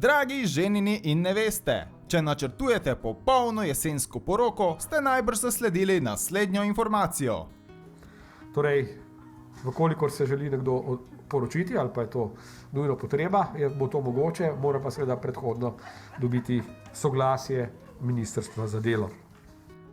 Dragi ženini in neveste, če načrtujete popolno jesensko poroko, ste najbrž zasledili naslednjo informacijo. Torej, vkolikor se želi nekdo poročiti ali pa je to nujno potreba, bo to mogoče, mora pa seveda predhodno dobiti soglasje Ministrstva za delo.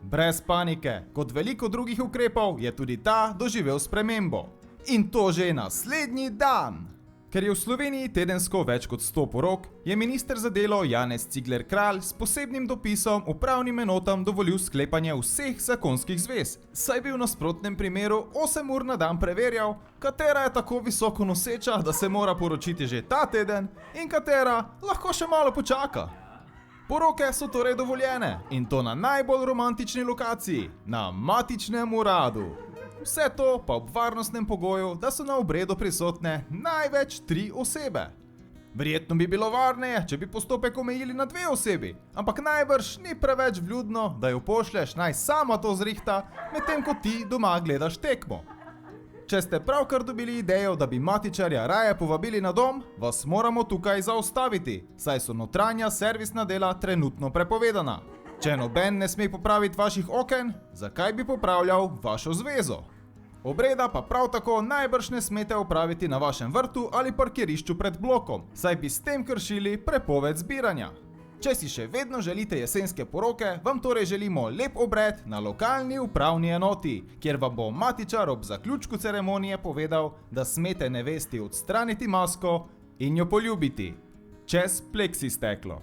Brez panike, kot veliko drugih ukrepov je tudi ta doživel spremembo. In to že naslednji dan! Ker je v Sloveniji tedensko več kot 100 porok, je minister za delo Janez Cigler Kralj s posebnim dopisom upravnim enotam dovolil sklepanje vseh zakonskih zvez, saj bi v nasprotnem primeru 8 ur na dan preverjal, katera je tako visoko noseča, da se mora poročiti že ta teden in katera lahko še malo počaka. Poroke so torej dovoljene in to na najbolj romantični lokaciji, na matičnem uradu. Vse to pa ob varnostnem pogoju, da so na obredu prisotne največ 3 osebe. Verjetno bi bilo varneje, če bi postopek omejili na 2 osebi, ampak najbrž ni preveč vljudno, da jo pošlješ naj sama to zrihta, medtem ko ti doma gledaš tekmo. Če ste pravkar dobili idejo, da bi matičarja raje povabili na dom, vas moramo tukaj zaustaviti, saj so notranja servisna dela trenutno prepovedana. Če noben ne sme popraviti vaših oken, zakaj bi popravljal vašo zvezo? Obreda pa prav tako najbrž ne smete opraviti na vašem vrtu ali parkirišču pred blokom, saj bi s tem kršili prepoved zbiranja. Če si še vedno želite jesenske poroke, vam torej želimo lep obred na lokalni upravni enoti, kjer vam bo matičar ob zaključku ceremonije povedal, da smete nevesti odstraniti masko in jo poljubiti. Čez pleksisteklo.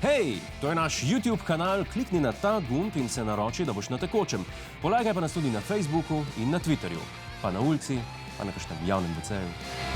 Hej, to je naš YouTube kanal, klikni na ta gumb in se naroči, da boš na tekočem. Polagaj pa nas tudi na Facebooku in na Twitterju, pa na ulici, pa na kakšnem javnem WC-ju.